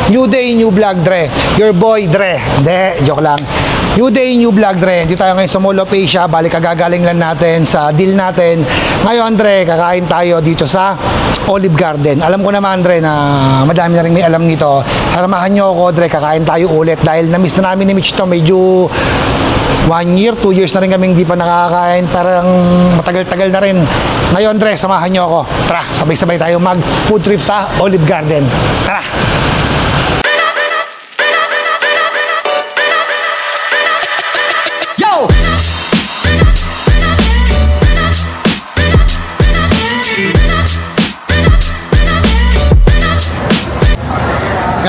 New Day, New Vlog, Dre. Your boy, Dre. Hindi, joke lang. New Day, New Vlog, Dre. Dito tayo ngayon sa Mall of Asia. Balik kagagaling lang natin sa deal natin. Ngayon, Dre, kakain tayo dito sa Olive Garden. Alam ko naman, Dre, na madami na rin may alam nito. Saramahan nyo ako, Dre, kakain tayo ulit. Dahil na-miss na namin ni Mitch to. Medyo 1 year, 2 years na rin kami hindi pa nakakain. Parang matagal-tagal na rin. Ngayon, Dre, samahan nyo ako. Tara, sabay-sabay tayo mag-food trip sa Olive Garden. Tara!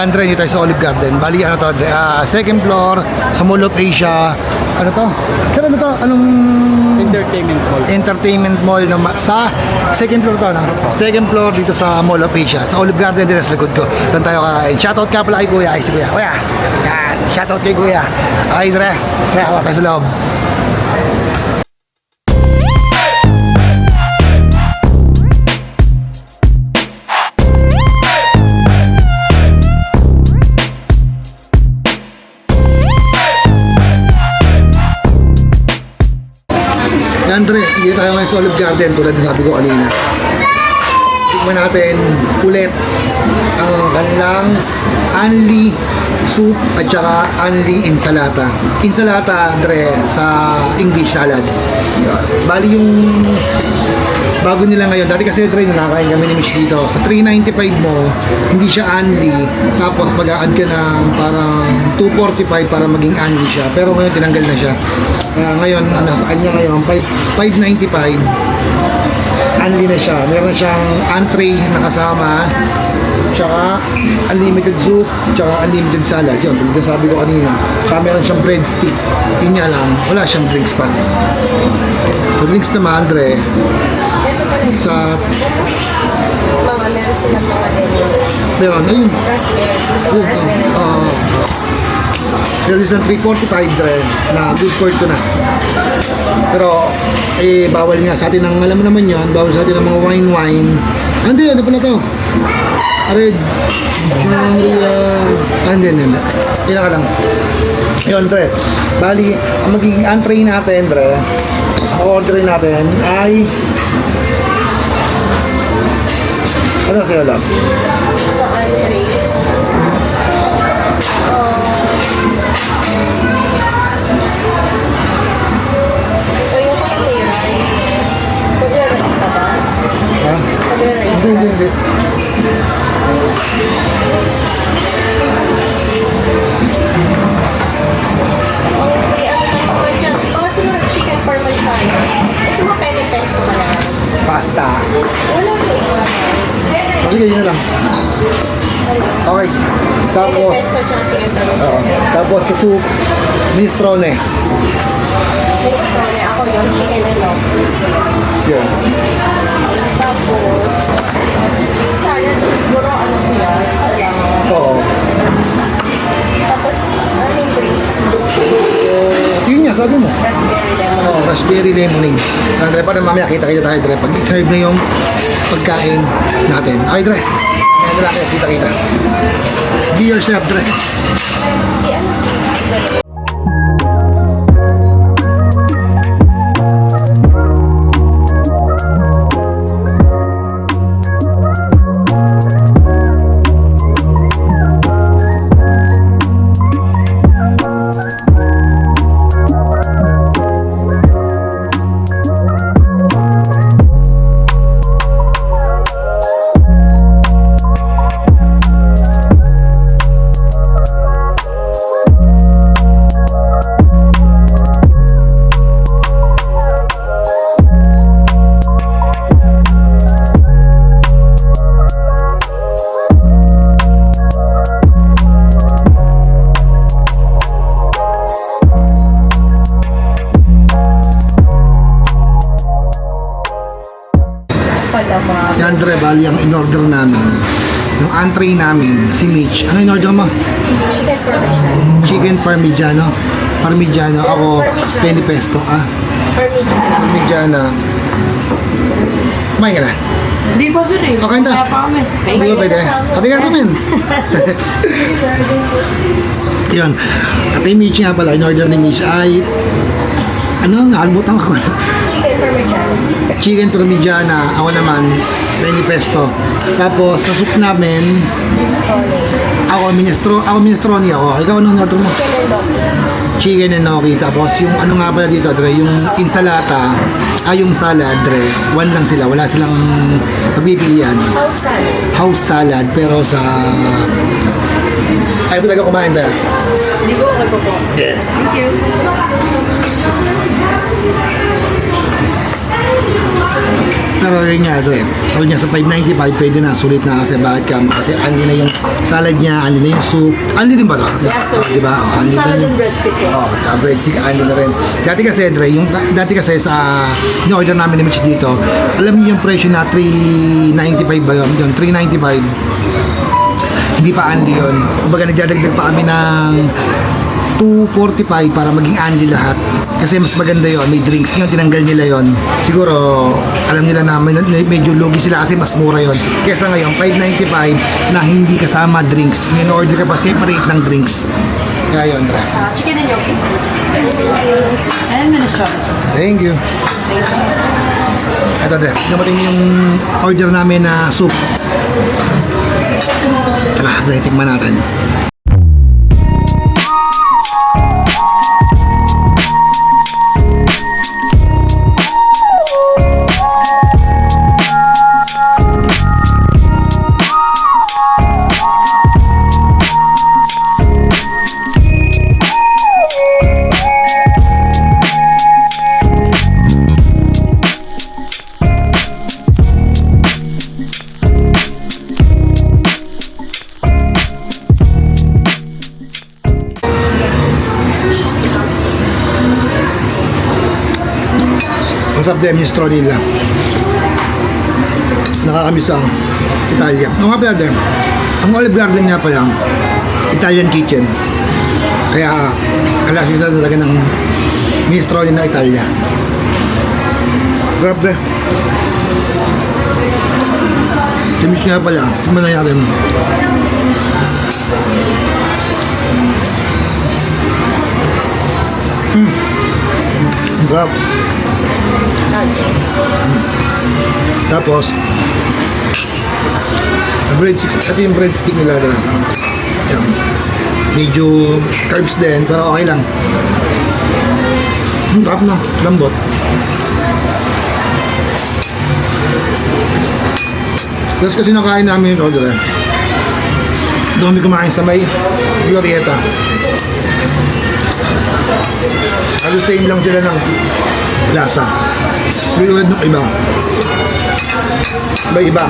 Dre, dito tayo sa Olive Garden. Bali, ano to, Dre? Second floor, sa Mall of Asia. Ano to? Saan ano to? Anong... Entertainment Mall. Entertainment Mall na sa second floor to, no? Second floor dito sa Mall of Asia. Sa Olive Garden din sa likod ko. Doon tayo kakain. Shoutout ka pala kay Kuya. Ay, si Kuya. Kuya! Yan! Shoutout kay Kuya. Ay, Dre. Kaya ako tayo sa loob. Andre, hindi tayo ngayon sa Olive Garden tulad na sabi ko kanina. Tikman natin ulit ang kanilang Anli soup at saka Anli insalata. Insalata, Andre, sa English salad. Bali yung bago nila ngayon. Dati kasi, Andre, nakakain kami ni Mish dito. Sa 395 mo, hindi siya Anli. Tapos mag-a-add ka ng parang 245 para maging Anli siya. Pero ngayon tinanggal na siya. Ngayon, nasa kanya ngayon, 595. Unli na siya. Meron siyang entree na kasama, tsaka unlimited soup, tsaka unlimited salad. Yun, tulad na sabi ko kanina. Tsaka meron siyang breadstick. Yun nga lang, wala siyang drinks pa. So, drinks naman, Andre, sa... meron silang mga lemon. Meron, ayun. Raspberry. Gusto ko raspberry. Pero isang 345 Dre, na good for ito na. Pero, bawal nga sa atin ng, alam mo naman yun, bawal sa atin ng mga wine. Hindi, ano pa na to? Arid. Hindi. Ina ka lang. Yun, Dre. Bali, ang magiging entree natin, Dre, ang order natin ay... Ano sa'yo, love? So, entree. Ito yung may rice. Pag-rice ka ba? Ha? Pag-rice ka. Hindi. Okay, ano ka dyan? Baka siguro chicken parmesan. Gusto mo penny pesto ka lang? Pasta. Wala ko iwan. Sige, yun na lang. Okay. Penny Tapos, pesto tsaka chicken parmesan. tapos sa soup, minestrone. Minestrone. Ako yung chicken and Yan. Tapos, sa salad, siguro ano sila, salang. Oo. Tapos, anong drinks? Yun nga, sabi mo. Raspberry lemon. Oh, raspberry lemonade. Andre, para mamaya kita-kita tayo, Dre. Pag serve na yung pagkain natin. Okay, Dre. Ngayon lang kayo, kita-kita. Be yourself, Dre. Yeah. Yan, Dre, bali ang in-order namin. Yung entree namin, si Mitch. Ano in-order mo? Chicken parmesan. Chicken parmigiano. Parmigiano. Ako, penny pesto. Parmesan. Parmigiana. Kumain ka na? Hindi pa sir eh. Okay na. Kaya pa kami. Hindi ba pwede? Sabi ka sa amin. Yun. At yung Michi nga pala, in-order ni Michi ay nakalimutan ko. Chicken parmesan. Chicken parmigiana, ako naman, Benny Pesto. Tapos, sa soup namin, ako minestrone ako. Ikaw anong order mo? Chicken and gnocchi. Tapos, yung ano nga pala dito, Dre, yung insalata, yung salad, Dre, one lang sila. Wala silang pagpipilian. House salad. House salad, pero sa... Ay, talaga kumain tayo. Hindi po ako po. Yeah. Thank you. Pero yun nga, ito Sabi niya sa 595, pwede na, sulit na kasi bakit ka? Kasi anli na yung salad niya, anli na yung soup. Anli din ba ito? Yes, sir. Diba? Anli Salad din. and breadstick po. Oo, tsaka breadstick, anli na rin. Dati kasi, Dre, dati kasi sa in-order namin ni Mitch dito, alam niyo yung presyo na 395 ba yun? Yun, 395. Hindi pa anli yun. Kumbaga, nagdadagdag pa kami ng 245 para maging anli lahat. Kasi mas maganda yon, may drinks ngayon, tinanggal nila yon. Siguro, alam nila na medyo lugi sila kasi mas mura yon. Kesa ngayon, 595 na hindi kasama drinks. May order ka pa separate ng drinks. Kaya yun, Dre. Chicken and gnocchi. And minestrone. Thank you. Ito, Dre. Dumating yung order namin na soup. Tara, Dre, tikman natin. Masarap din yung minestrone nila. Nakakamiss sa Italia. Ang nga pala din, ang Olive Garden nga pala, Italian kitchen. Kaya, kalasi sila talaga ng minestrone ng Italia. Sarap din. Simis nga pala, tignan na natin. Sarap. Tapos, ito yung breadstick nila na. Yan. Medyo carbs din, pero okay lang. Sarap na, lambot. Tapos kasi nakain namin yung order. Doon kami kumain sa may Glorieta. Halos same lang sila ng lasa. Bilulad ng iba. Iba.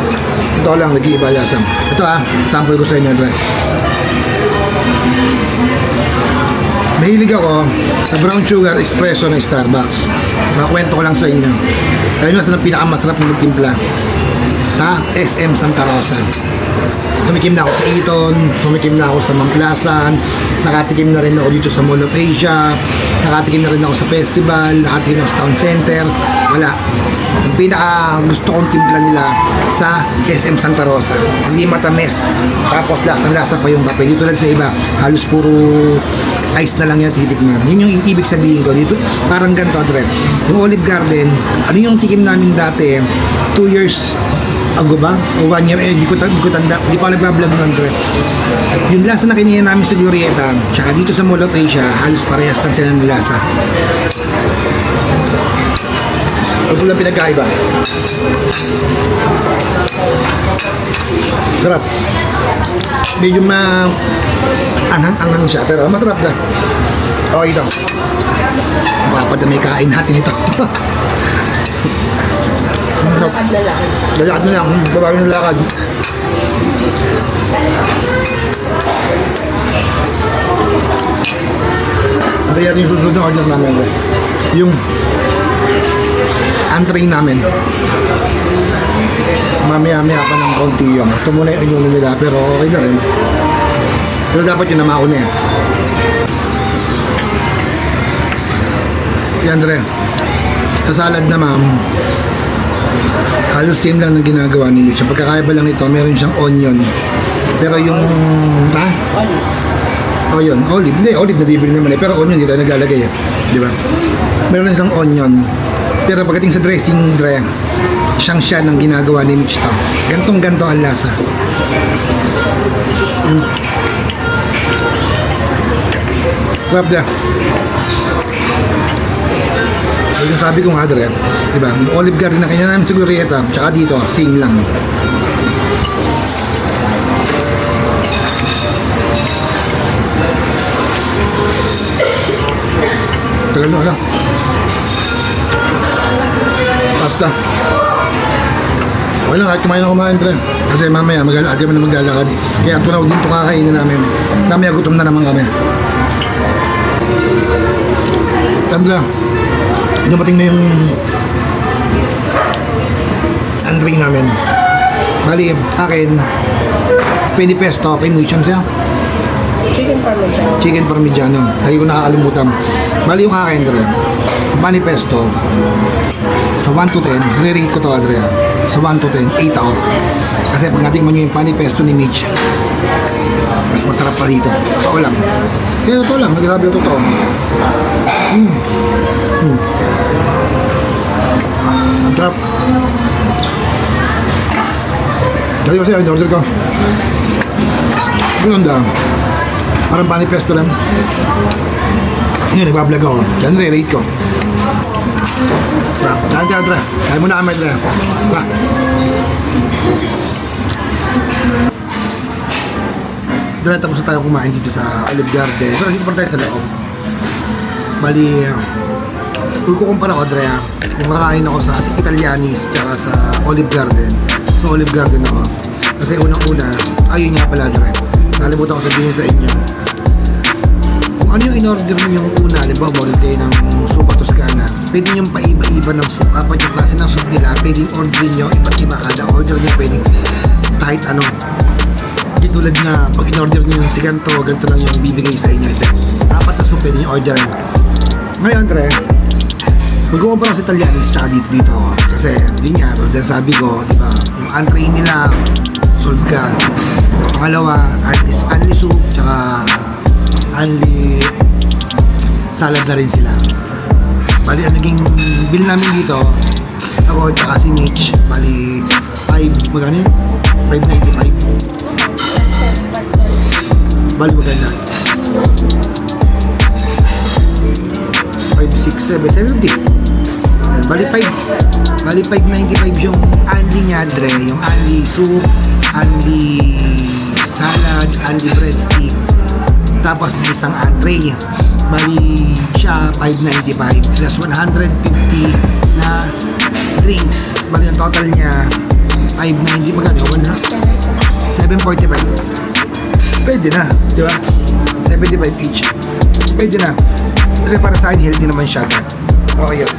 Ito lang, nag-iiba lasa. Ito sample ko sa inyo. Mahilig ako sa brown sugar espresso ng Starbucks. Makakwento ko lang sa inyo. Kaya nyo sa pinakamasarap na magtimpla sa SM Santa Rosa. Tumikim na ako sa Eton, tumikim na ako sa Mamplasan, nakatikim na rin ako dito sa Mall of Asia, nakatikim na rin ako sa festival, nakatikim ako sa Town Center. Wala. Ang pinaka gusto kong timpla nila sa SM Santa Rosa. Hindi matamis. Tapos lasang-lasa pa yung kape. Dito lang sa iba, halos puro ice na lang yung titikman. Yun yung ibig sabihin ko dito. Parang ganito, Dre. Yung Olive Garden, ano yung tikim namin dati, 2 years ago ba? O 1 year, di ko tanda. Di pa nagbablog nun, Dre. Yung lasa na kinihin namin sa Glorieta, tsaka dito sa Mall of Asia, halos parehas lang sila ng lasa. Ito lang pinagkaiba. Sarap. Medyo anghang-anghang siya, pero masarap na. Okay ito. Mapapadamay kain natin ito. Lalakad na lang. Babagin ng lakad. Kaya yung susunod na order namin. Yung entree namin. Mamaya-maya pa ng konti yung. Ito muna yung inyong nila, pero okay na rin. Pero dapat yun na mauna eh. Yan, Dre. Sa salad na, ma'am. Halos same lang ng ginagawa ni Mitch. Ang pagkakaiba lang nito, meron siyang onion. Pero yung, oh yun, olive. Hindi, olive nabibili naman eh. Pero onion, dito naglalagay eh. Di ba? Meron siyang onion. Pero pagdating sa dressing, Dre, siyang siya ng ginagawa ni Mitch to. Gantong-ganto ang lasa. Sarap na. So, yung sabi ko nga, Dre, diba, yung Olive Garden na kanya namin sa Glorieta, tsaka dito, same lang. Tagal na, pasta. Okay lang, kahit kumain na kumain, Dre. Kasi mamaya, ate mo na maglalakad. Kaya tunaw din ito kakainin namin. Mamaya gutom na naman kami. Tandra, dumating na yung entree namin. Bali, akin, 20 peso, kay Muichan siya. Chicken parmesan. Chicken parmigiano. Lagi ko nakakalimutan. Bali yung akin, Dre. 20 peso. Sa 1 to 10, re-rate ko to, Adria. Sa 1 to 10, 8 ako. Kasi pag natin mo yung pani pesto ni Mitch, mas masarap pa dito. Totoo lang. Kaya totoo lang, nagsasabi ko totoo. Ang trap. Dali kasi, in-order ko. Ganun lang. Parang pani pesto lang. Ngayon, nagbablog ako. Yan, re-rate ko. Tara. Kaya mo na kami, Dre. Tara. Dre, tapos na tayo kumain dito sa Olive Garden. Pero dito pa tayo sa loob. Bali, kung kukumpara ko, Dre, kung kakain ako sa Italianis tsaka sa Olive Garden. Sa Olive Garden ako. Kasi unang-una, ayun nga pala, Dre. Nalimutan ko sabihin sa inyo. Kung ano yung in-order nyo yung una, halimbawa, order kayo ng sopa Toscana, pwede nyo paiba-iba ng soup. Kapag yung klase ng soup nila, pwede orderin nyo, iba't iba kada order nyo, pwede kahit ano. Di tulad na, pag in-order nyo yung siganto, ganito lang yung bibigay sa inyo. Dapat na soup, pwede nyo orderin. Ngayon, Tre, mag-uumpara sa Italianis, tsaka dito ako. Kasi, yun nga, dahil sabi ko, di ba, yung entree nila, solve ka. Pangalawa, only soup, tsaka only salad na rin sila. Bali, ang naging bill namin dito, ako at si Mitch, bali, 5, magkano yun? 595. Bali, maganda. 5, 6, 7, 70. Bali, 595 yung only niya, Dre. Yung only soup, only salad, only breadstick. Tapos may isang entree. Bali siya 595 plus 150 na drinks. Bali ang total niya 590 magkano? 745. Pwede na, di ba? 75 each. Pwede na. Kasi para sa akin healthy naman siya. O yun.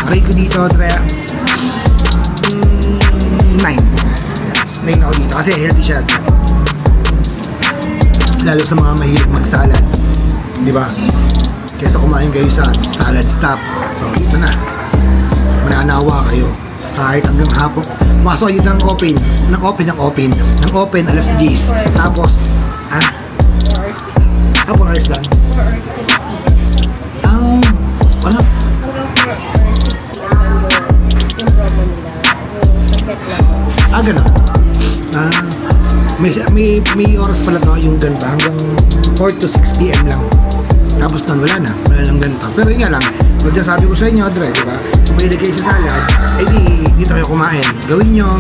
Rate ko dito, Dre. 9 ako dito kasi healthy siya. Lalo sa mga mahilig magsalad, di ba? Kesa kumain kayo sa salad stop, so dito na, mananawa kayo kahit hanggang hapon. Masok dito ng open alas 10, tapos 4 or 6. 4 hours lang. 4 or 6 p.m. Wala. Hanggang 4 or 6 p.m. lang yung promo nila. Yung sa set lang. Gano'n. May oras pala to yung ganta hanggang 4 to 6 p.m. lang. Tapos nun wala lang ganta. Pero yun nga lang, kung sabi ko sa inyo, Dre, di ba? Kung mahilig kayo sa salad, eh di dito kayo kumain. Gawin nyo,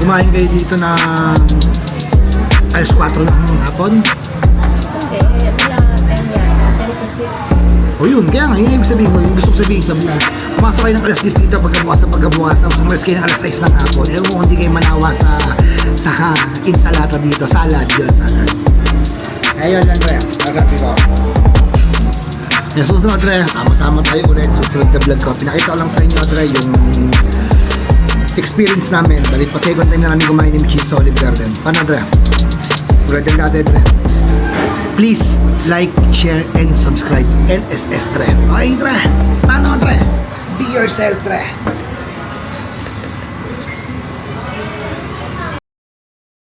kumain kayo dito na alas 4 ng hapon. Hindi, wala 10 yata, 10 to 6. O yun, kaya nga, yun yung ibig sabihin ko, yung gusto ko sabihin sa vlog. Pumasok kayo ng alas 10 dito pagkabukas, tapos umalis kayo ng alas 6 ng hapon. Ewan mo kung hindi kayo manawa sa insalata dito, salad yun, salad. Kaya yun lang, Dre, nagabi ko. Yung susunod, Dre, sama-sama tayo ulit, susunod na vlog ko. Pinakita ko lang sa inyo, Dre, yung experience namin. Balik pa second time na namin kumain ng cheese sa Olive Garden. Paano, Dre? Ulit yung dati, Dre. Please like, share, and subscribe. LSS Dre. Okay, Dre? Paano, Dre? Be yourself, Dre.